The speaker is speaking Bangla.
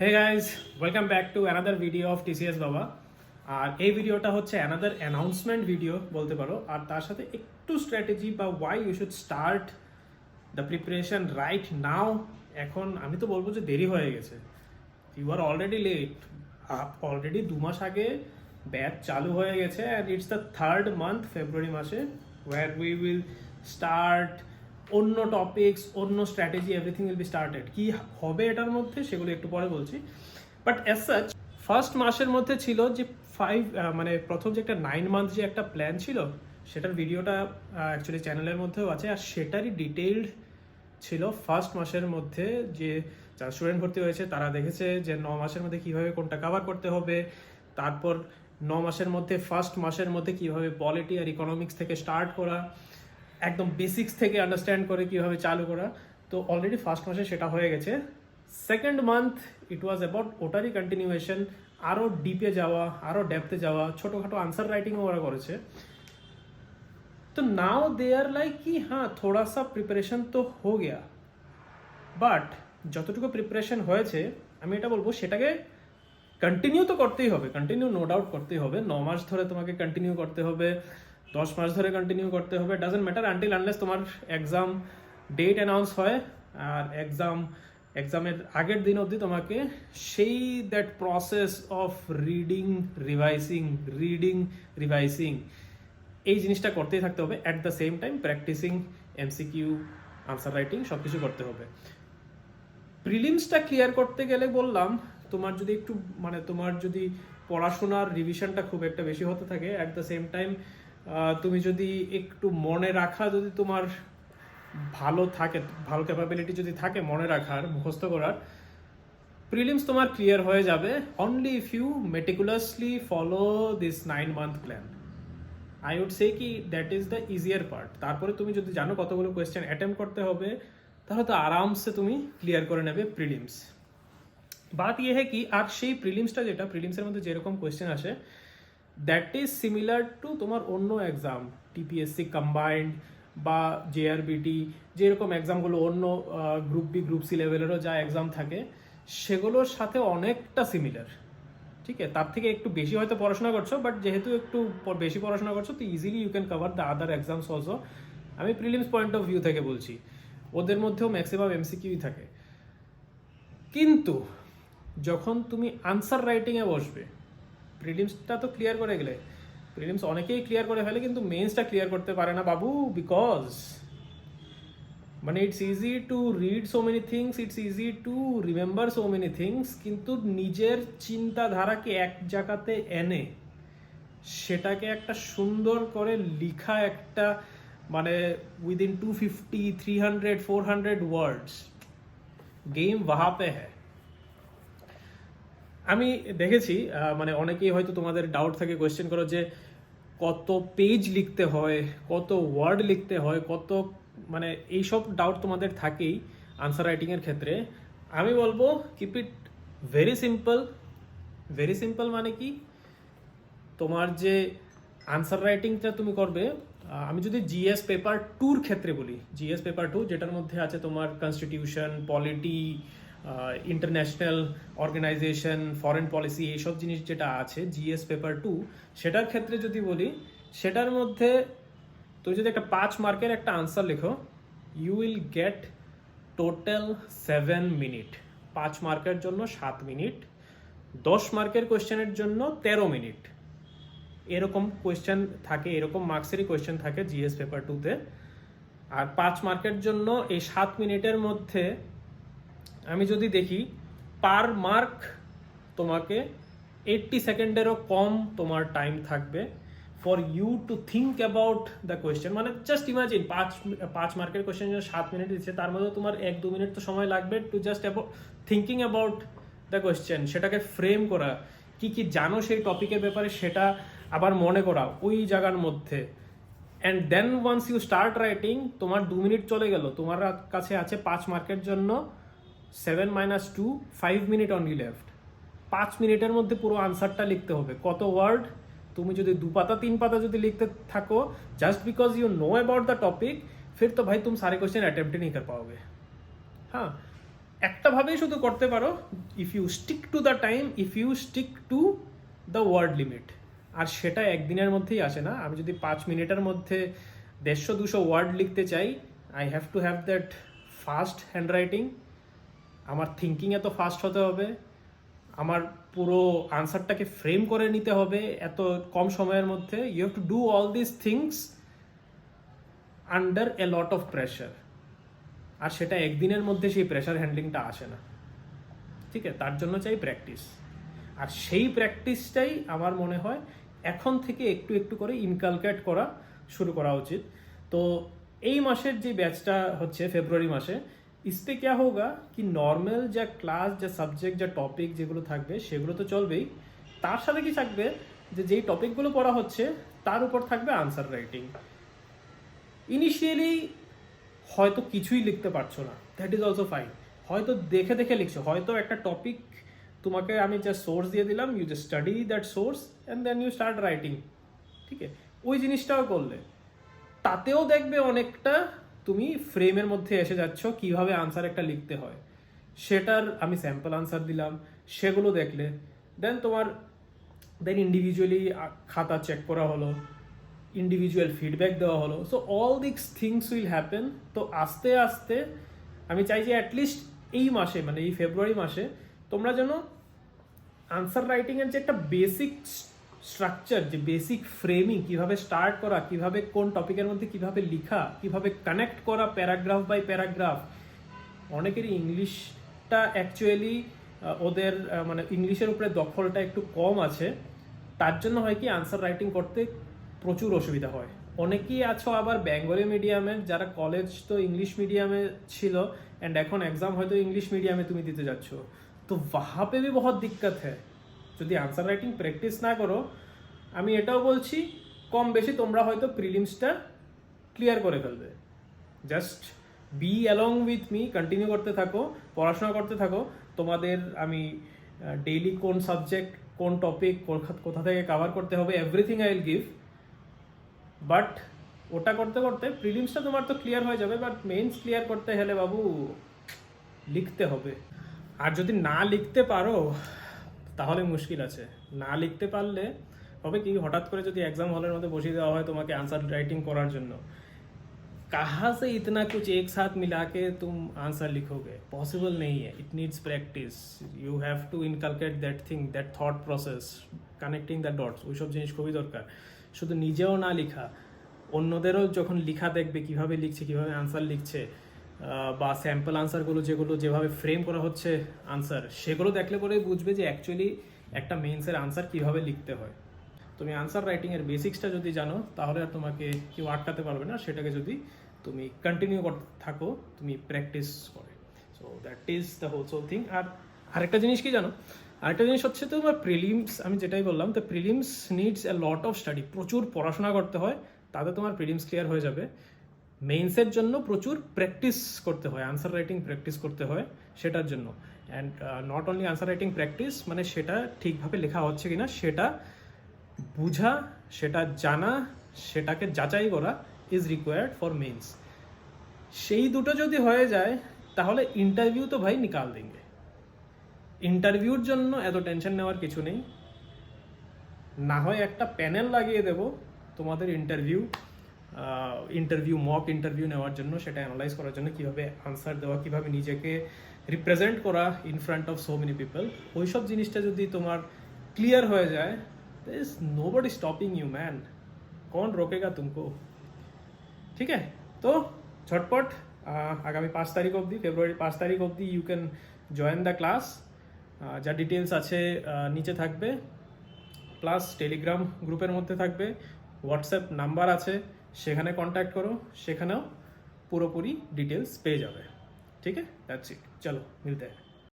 Hey guys, welcome back to another video of TCS Baba. আর এই ভিডিওটা হচ্ছে অ্যানাদার অ্যানাউন্সমেন্ট ভিডিও বলতে পারো, আর তার সাথে একটু স্ট্র্যাটেজি বা why you should start the preparation right now. এখন আমি তো বলবো যে দেরি হয়ে গেছে, you are already late. Already 2 মাস আগে ব্যাচ চালু হয়ে গেছে and it's the third month, February মাসে, ওয়ার উই উইল স্টার্ট অন্য টপিকস, অন্য strategy, everything will be started. কি হবে এটার মধ্যে সেগুলো একটু পরে বলছি। বাট অ্যাজ সাচ ফার্স্ট মাসের মধ্যে ছিল যে মানে প্রথম যে একটা 9 মান্থ যে একটা প্ল্যান ছিল, সেটার ভিডিওটা অ্যাকচুয়ালি চ্যানেলের মধ্যেও আছে, আর সেটারই ডিটেইলড ছিল। ফার্স্ট মাসের মধ্যে যে যারা স্টুডেন্ট ভর্তি হয়েছে তারা দেখেছে যে 9 মাসের মধ্যে কিভাবে কোনটা কভার করতে হবে, তারপর 9 মাসের মধ্যে ফার্স্ট মাসের মধ্যে কিভাবে পলিটি আর ইকোনমিক্স থেকে স্টার্ট করা, একদম বেসিক্স থেকে আন্ডারস্ট্যান্ড করে কিভাবে চালু করা। তো অলরেডি ফার্স্ট মাসে সেটা হয়ে গেছে। Second month it was about ওটারই কন্টিনিউয়েশন, আরও ডিপে যাওয়া, আরও ডেপথে যাওয়া, ছোটোখাটো আনসার রাইটিংও ওরা করেছে। तो नाउ दे आर लाइक कि हाँ थोड़ा सा प्रिपारेशन तो हो गया, বাট যতটুকু প্রিপারেশন হয়েছে আমি এটা বলবো সেটাকে কন্টিনিউ তো করতেই হবে, কন্টিনিউ নো ডাউট করতেই হবে। 9 মাস ধরে তোমাকে কন্টিনিউ করতে হবে, 10 মাস ধরে কন্টিনিউ করতে হবে, ডাজেন্ট ম্যাটার আনটিল আনলেস তোমার এক্সাম ডেট অ্যানাউন্স হয়। আর এক্সামের আগের দিন অবধি তোমাকে সেই that process of reading revising এই জিনিসটা করতেই থাকতে হবে। At the same time practicing MCQ, answer writing সব কিছু করতে হবে। প্রিলিমসটা ক্লিয়ার করতে গেলে বললাম, তোমার যদি একটু মানে তোমার যদি পড়াশোনার রিভিশনটা খুব একটা বেশি হতে থাকে, অ্যাট দ্য সেম টাইম তুমি যদি একটু মনে রাখা যদি তোমার ভালো থাকে, ভালো ক্যাপাবিলিটি যদি থাকে মনে রাখার, মুখস্থ করার, প্রিলিমস তোমার ক্লিয়ার হয়ে যাবে only if you meticulously follow this 9 month plan. I would say কি that is the easier part. তারপরে তুমি যদি জানো কতগুলো কোয়েশ্চেন অ্যাটেম্প করতে হবে, তাহলে তো আরামসে তুমি ক্লিয়ার করে নেবে প্রিলিমস। বাত ইয়ে হ্যাঁ কি, আর সেই প্রিলিমসটা যেটা প্রিলিমসের মধ্যে যেরকম কোয়েশ্চেন আসে, দ্যাট ইজ সিমিলার টু তোমার অন্য এক্সাম, টিপিএসসি কম্বাইন্ড বা জেআরবিটি, যেরকম এক্সামগুলো অন্য গ্রুপ বি গ্রুপ সি লেভেলেরও যা এক্সাম থাকে সেগুলোর সাথে অনেকটা সিমিলার। ঠিক আছে, তার থেকে একটু বেশি হয়তো পড়াশোনা করছো, বাট যেহেতু একটু বেশি পড়াশোনা করছো তো easily you can cover the other exams also. আমি প্রিলিমস পয়েন্ট অফ ভিউ থেকে বলছি, ওদের মধ্যেও ম্যাক্সিমাম এমসিকিউই থাকে। কিন্তু যখন তুমি আনসার রাইটিংয়ে বসবে, প্রিলিমসটা তো ক্লিয়ার করে গেলে, প্রিলিমস অনেকেই ক্লিয়ার করে ফেলে কিন্তু মেন্সটা ক্লিয়ার করতে পারে না বাবু, বিকজ মানে it's easy to read so many things, it's easy to remember so many things, কিন্তু নিজের চিন্তাধারাকে এক জায়গাতে এনে সেটাকে একটা সুন্দর করে লিখা, একটা মানে উইদিন 250, 300, 400 ওয়ার্ডস, গেম ওয়াহা পে হ্যায়। আমি দেখেছি মানে অনেকেই হয়তো তোমাদের ডাউট থাকে, কোয়েশ্চেন করো যে কত পেজ লিখতে হয়, কত ওয়ার্ড লিখতে হয়, কত মানে এইসব ডাউট তোমাদের থাকেই আনসার রাইটিংয়ের ক্ষেত্রে। আমি বলবো keep it very simple. Very simple মানে কি, তোমার যে আনসার রাইটিংটা তুমি করবে, আমি যদি জিএস পেপার 2-র ক্ষেত্রে বলি, জিএস পেপার 2 যেটার মধ্যে আছে তোমার constitution, polity, international organisation, foreign policy, এইসব জিনিস যেটা আছে জিএস পেপার 2, সেটার ক্ষেত্রে যদি বলি, সেটার মধ্যে তুমি যদি একটা 5 মার্কের একটা আনসার লেখো, you will get total 7 minute. 5 মার্কের জন্য 7 মিনিট, 10 মার্কের কোয়েশ্চেনের জন্য 13 মিনিট। এরকম কোয়েশ্চেন থাকে, এরকম মার্কসেরই কোয়েশ্চেন থাকে জিএস পেপার 2-তে। আর 5 মার্কের জন্য এই 7 মিনিটের মধ্যে আমি যদি দেখি পার মার্ক তোমাকে 80 সেকেন্ডেরও কম তোমার টাইম থাকবে for you to think about the question. মানে জাস্ট ইমাজিন 5 মার্কের কোয়েশ্চেন 7 মিনিট দিচ্ছে, তার মধ্যে তোমার 1-2 মিনিট তো সময় লাগবে to just thinking about the question, সেটাকে ফ্রেম করা, কি কি জানো সেই টপিকের ব্যাপারে সেটা আবার মনে করা ওই জায়গার মধ্যে। And then once you start writing, তোমার 2 মিনিট চলে গেল, তোমার কাছে আছে 5 মার্কের জন্য 7 - 2, 5 মিনিট অনলি লেফট। 5 মিনিটের মধ্যে পুরো আনসারটা লিখতে হবে। কত ওয়ার্ড? তুমি যদি 2 পাতা 3 পাতা যদি লিখতে থাকো just because you know about the topic, फिर तो भाई तुम सारे क्वेश्चन अटेम्प्ट ही नहीं कर पाओगे। हाँ, একটা ভাবেই শুধু করতে পারো, if you stick to the time, if you stick to the word limit. আর সেটা একদিনের মধ্যেই আসে না। আমি যদি 5 মিনিটের মধ্যে 150-200 ওয়ার্ড লিখতে চাই, I have to have that fast hand writing, আমার থিঙ্কিং এত ফাস্ট হতে হবে, আমার পুরো আনসারটাকে ফ্রেম করে নিতে হবে এত কম সময়ের মধ্যে। You have to do all this things under a lot of pressure. আর সেটা একদিনের মধ্যে সেই প্রেশার হ্যান্ডলিংটা আসে না, ঠিক আছে? তার জন্য চাই প্র্যাকটিস। আর সেই প্র্যাকটিসটাই আমার মনে হয় এখন থেকে একটু একটু করে ইনকালকেট করা শুরু করা উচিত। তো এই মাসের যে ব্যাচটা হচ্ছে ফেব্রুয়ারি মাসে, ইসপে ক্যা হোগা কি নর্মাল যা ক্লাস, যা সাবজেক্ট, যা টপিক যেগুলো থাকবে সেগুলো তো চলবেই, তার সাথে কি থাকবে যে যেই টপিকগুলো পড়া হচ্ছে তার উপর থাকবে আনসার রাইটিং। ইনিশিয়ালি হয়তো কিছুই লিখতে পারছো না, দ্যাট ইজ অলসো ফাইন। হয়তো দেখে দেখে লিখছো, হয়তো একটা টপিক তোমাকে আমি জাস্ট সোর্স দিয়ে দিলাম, you just study that source and then you start writing, ঠিক আছে? ওই জিনিসটাও করলে তাতেও দেখবে অনেকটা তুমি ফ্রেমের মধ্যে এসে যাচ্ছ, কিভাবে আনসার একটা লিখতে হয় সেটার আমি স্যাম্পল আনসার দিলাম, সেগুলো দেখলে দেন ইন্ডিভিজুয়ালি খাতা চেক করা হলো, ইন্ডিভিজুয়াল ফিডব্যাক দেওয়া হলো। So all this things will happen. তো আস্তে আস্তে আমি চাই যে অ্যাটলিস্ট এই মাসে, মানে এই ফেব্রুয়ারি মাসে, তোমরা যেন আনসার রাইটিংয়ের যে একটা বেসিক স্ট্রাকচার, যে বেসিক ফ্রেমিং, কিভাবে স্টার্ট করা, কিভাবে কোন টপিকের মধ্যে কিভাবে লিখা, কিভাবে কানেক্ট করা প্যারাগ্রাফ বাই প্যারাগ্রাফ। অনেকেরই ইংলিশটা অ্যাকচুয়ালি ওদের মানে ইংলিশের উপরে দখলটা একটু কম আছে, তার জন্য হয় কি আনসার রাইটিং করতে প্রচুর অসুবিধা হয়। অনেকেই আছো আবার বেঙ্গলি মিডিয়ামের, যারা কলেজ তো ইংলিশ মিডিয়ামে ছিল অ্যান্ড এখন এক্সাম হয়তো ইংলিশ মিডিয়ামে তুমি দিতে যাচ্ছ, তো वहाँ पे भी बहुत दिक्कत है। যদি আনসার রাইটিং প্র্যাকটিস না করো, আমি এটাও বলছি কম বেশি তোমরা হয়তো প্রিলিমসটা ক্লিয়ার করে ফেলবে। Just be along with me, continue করতে থাকো, পড়াশোনা করতে থাকো। তোমাদের আমি ডেইলি কোন সাবজেক্ট, কোন টপিক, কোথা থেকে কভার করতে হবে, everything I will give. But ওটা করতে করতে প্রিলিমসটা তোমার তো ক্লিয়ার হয়ে যাবে, বাট মেইনস ক্লিয়ার করতে হলে বাবু লিখতে হবে। আর যদি না লিখতে পারো তাহলে মুশকিল আছে। না লিখতে পারলে হবে কি, হঠাৎ করে যদি এক্সাম হলের মধ্যে বসিয়ে দেওয়া হয় তোমাকে आंसर राइटिंग করার জন্য, कहाँ से इतना कुछ एक साथ मिला के तुम आंसर लिखोगे? पॉसिबल नहीं है। It needs practice. You have to inculcate that thing, that thought process, connecting the dots, ওইসব জিনিস খুবই দরকার। শুধু নিজেও না লিখা, অন্যদেরও যখন লিখা দেখবে কিভাবে লিখছে, কিভাবে আনসার লিখছে, বা স্যাম্পল আনসারগুলো যেগুলো যেভাবে ফ্রেম করা হচ্ছে আনসার, সেগুলো দেখলে পরেই বুঝবে যে অ্যাকচুয়ালি একটা মেইনসের আনসার কিভাবে লিখতে হয়। তুমি আনসার রাইটিংয়ের বেসিক্সটা যদি জানো তাহলে আর তোমাকে কেউ আটকাতে পারবে না, সেটাকে যদি তুমি কন্টিনিউ করতে থাকো, তুমি প্র্যাকটিস করে। So that is the whole thing. আর আরেকটা জিনিস কি জানো, আরেকটা জিনিস হচ্ছে তোমার প্রিলিমস, আমি যেটাই বললাম, তো prelims needs a lot of study. প্রচুর পড়াশোনা করতে হয়, তাতে তোমার প্রিলিমস ক্লিয়ার হয়ে যাবে। মেইনসের জন্য প্রচুর প্র্যাকটিস করতে হয়, আনসার রাইটিং প্র্যাকটিস করতে হয় সেটার জন্য। And not only answer writing practice, মানে সেটা ঠিকভাবে লেখা হচ্ছে কিনা সেটা বুঝা, সেটা জানা, সেটাকে যাচাই করা ইজ রিকোয়ার্ড ফর মেইনস। সেই দুটো যদি হয়ে যায় তাহলে ইন্টারভিউ তো ভাই নিকাল দেंगे। ইন্টারভিউর জন্য এত টেনশন নেওয়ার কিছু নেই। না হয় একটা প্যানেল লাগিয়ে দেব তোমাদের ইন্টারভিউ মক ইন্টারভিউ নেওয়ার জন্য, সেটা অ্যানালাইজ করার জন্য, কীভাবে আনসার দেওয়া, কীভাবে নিজেকে রিপ্রেজেন্ট করা in front of so many people. ওইসব জিনিসটা যদি তোমার ক্লিয়ার হয়ে যায়, there is nobody stopping you man, कौन रोकेगा तुमको? ठीक है, तो झटपट आगामी 5 तारीख অবধি, ফেব্রুয়ারি 5 তারিখ অবধি you can join the class. যা ডিটেলস আছে নিচে থাকবে, প্লাস টেলিগ্রাম গ্রুপের মধ্যে থাকবে, হোয়াটসঅ্যাপ নাম্বার আছে, সেখানে কন্ট্যাক্ট করো, সেখানেও পুরোপুরি ডিটেলস পেয়ে যাবে। ঠিক আছে, দ্যাটস ইট, চলো মিলতে हैं।